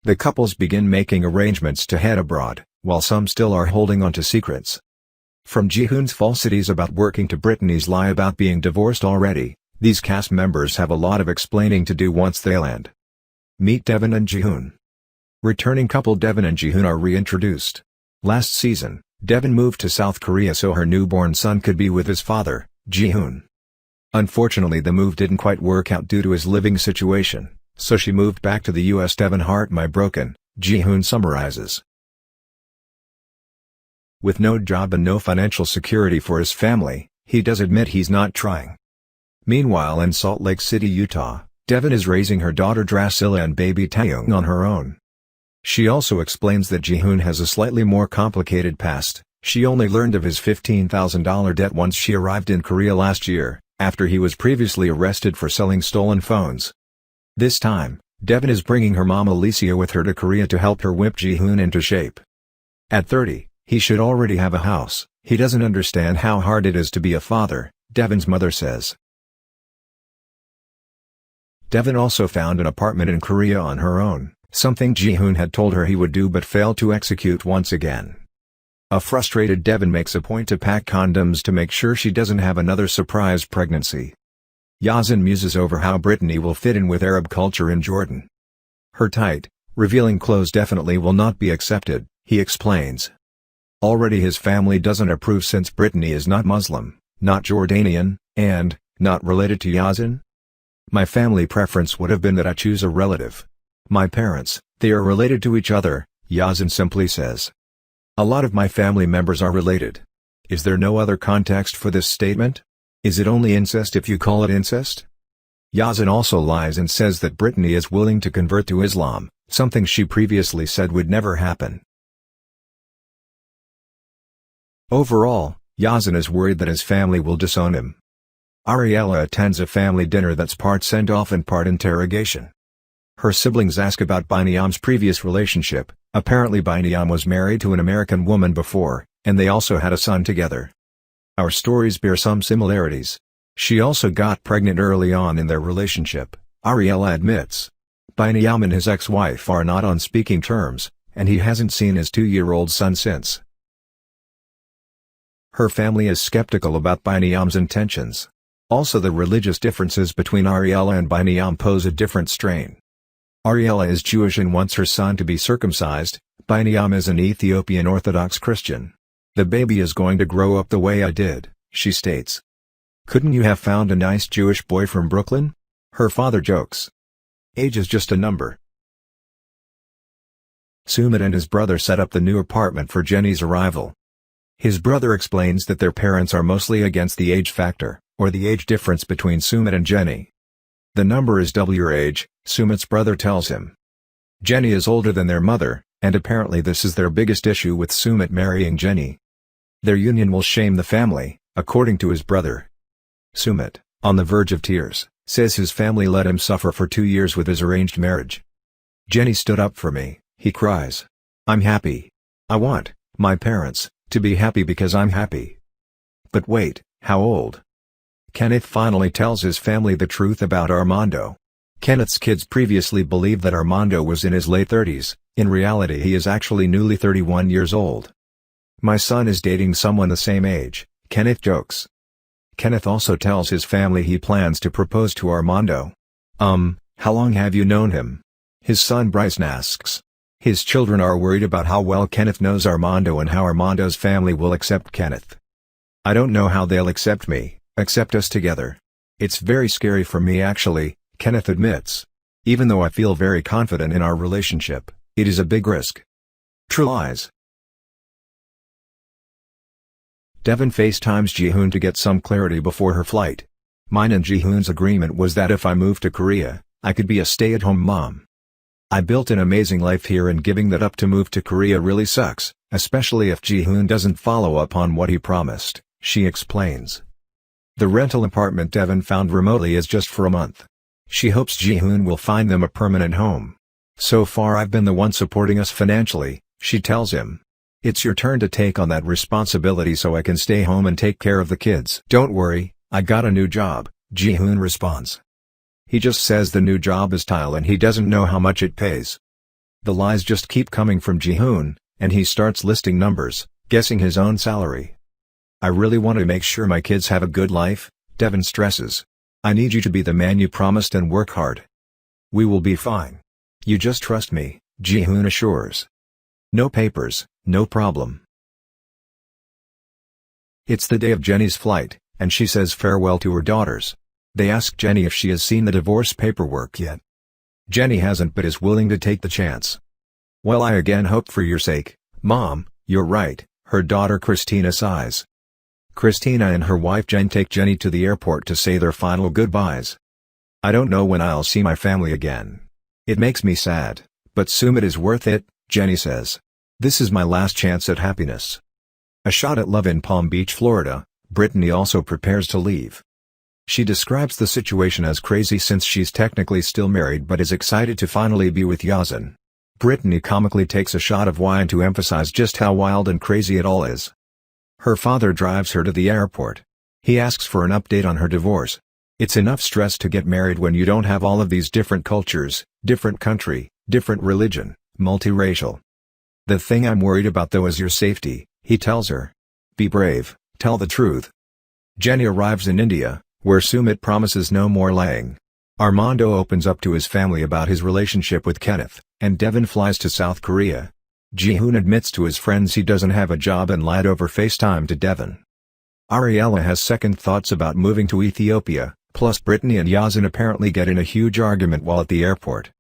The couples begin making arrangements to head abroad, while some still are holding on to secrets. From Jihoon's falsities about working to Brittany's lie about being divorced already, these cast members have a lot of explaining to do once they land. Meet Devin and Jihoon. Returning couple Devin and Jihoon are reintroduced. Last season, Devin moved to South Korea so her newborn son could be with his father, Jihoon. Unfortunately, the move didn't quite work out due to his living situation, so she moved back to the US. Devin heart my broken, Jihoon summarizes. With no job and no financial security for his family, he does admit he's not trying. Meanwhile, in Salt Lake City, Utah, Devin is raising her daughter Drascilla and baby Taeyong on her own. She also explains that Jihoon has a slightly more complicated past. She only learned of his $15,000 debt once she arrived in Korea last year, after he was previously arrested for selling stolen phones. This time, Devin is bringing her mom Alicia with her to Korea to help her whip Jihoon into shape. At 30, he should already have a house. He doesn't understand how hard it is to be a father, Devin's mother says. Devin also found an apartment in Korea on her own, something Jihoon had told her he would do but failed to execute once again. A frustrated Devin makes a point to pack condoms to make sure she doesn't have another surprise pregnancy. Yazan muses over how Brittany will fit in with Arab culture in Jordan. Her tight, revealing clothes definitely will not be accepted, he explains. Already his family doesn't approve since Brittany is not Muslim, not Jordanian, and not related to Yazan. My family preference would have been that I choose a relative. My parents, they are related to each other, Yazan simply says. A lot of my family members are related. Is there no other context for this statement? Is it only incest if you call it incest? Yazan also lies and says that Brittany is willing to convert to Islam, something she previously said would never happen. Overall, Yazan is worried that his family will disown him. Ariella attends a family dinner that's part send-off and part interrogation. Her siblings ask about Biniyam's previous relationship. Apparently Biniyam was married to an American woman before, and they also had a son together. Our stories bear some similarities. She also got pregnant early on in their relationship, Ariella admits. Biniyam and his ex-wife are not on speaking terms, and he hasn't seen his 2-year-old son since. Her family is skeptical about Biniyam's intentions. Also, the religious differences between Ariella and Biniyam pose a different strain. Ariella is Jewish and wants her son to be circumcised. Biniyam is an Ethiopian Orthodox Christian. The baby is going to grow up the way I did, she states. Couldn't you have found a nice Jewish boy from Brooklyn? Her father jokes. Age is just a number. Sumit and his brother set up the new apartment for Jenny's arrival. His brother explains that their parents are mostly against the age factor, or the age difference between Sumit and Jenny. The number is double your age, Sumit's brother tells him. Jenny is older than their mother, and apparently this is their biggest issue with Sumit marrying Jenny. Their union will shame the family, according to his brother. Sumit, on the verge of tears, says his family let him suffer for 2 years with his arranged marriage. Jenny stood up for me, he cries. I'm happy. I want my parents to be happy because I'm happy. But wait, how old? Kenneth finally tells his family the truth about Armando. Kenneth's kids previously believed that Armando was in his late 30s, in reality he is actually newly 31 years old. My son is dating someone the same age, Kenneth jokes. Kenneth also tells his family he plans to propose to Armando. How long have you known him? His son Bryson asks. His children are worried about how well Kenneth knows Armando and how Armando's family will accept Kenneth. I don't know how they'll accept me, accept us together. It's very scary for me actually, Kenneth admits. Even though I feel very confident in our relationship, it is a big risk. True lies. Devin FaceTimes Jihoon to get some clarity before her flight. Mine and Jihoon's agreement was that if I moved to Korea, I could be a stay-at-home mom. I built an amazing life here and giving that up to move to Korea really sucks, especially if Jihoon doesn't follow up on what he promised, she explains. The rental apartment Devin found remotely is just for a month. She hopes Jihoon will find them a permanent home. So far I've been the one supporting us financially, she tells him. It's your turn to take on that responsibility so I can stay home and take care of the kids. Don't worry, I got a new job, Jihoon responds. He just says the new job is tile and he doesn't know how much it pays. The lies just keep coming from Jihoon, and he starts listing numbers, guessing his own salary. "I really want to make sure my kids have a good life," Devon stresses. "I need you to be the man you promised and work hard." "We will be fine. You just trust me," Jihoon assures. "No papers, no problem." It's the day of Jenny's flight, and she says farewell to her daughters. They ask Jenny if she has seen the divorce paperwork yet. Jenny hasn't but is willing to take the chance. "Well, I again hope for your sake, Mom, you're right," her daughter Christina sighs. Christina and her wife Jen take Jenny to the airport to say their final goodbyes. "I don't know when I'll see my family again. It makes me sad, but soon it is worth it," Jenny says. "This is my last chance at happiness." A shot at love in Palm Beach, Florida, Brittany also prepares to leave. She describes the situation as crazy since she's technically still married but is excited to finally be with Yazan. Brittany comically takes a shot of wine to emphasize just how wild and crazy it all is. Her father drives her to the airport. He asks for an update on her divorce. It's enough stress to get married when you don't have all of these different cultures, different country, different religion, multiracial. "The thing I'm worried about though is your safety," he tells her. "Be brave, tell the truth." Jenny arrives in India, where Sumit promises no more lying. Armando opens up to his family about his relationship with Kenneth, and Devon flies to South Korea. Jihoon admits to his friends he doesn't have a job and lied over FaceTime to Devon. Ariella has second thoughts about moving to Ethiopia, plus Brittany and Yazan apparently get in a huge argument while at the airport.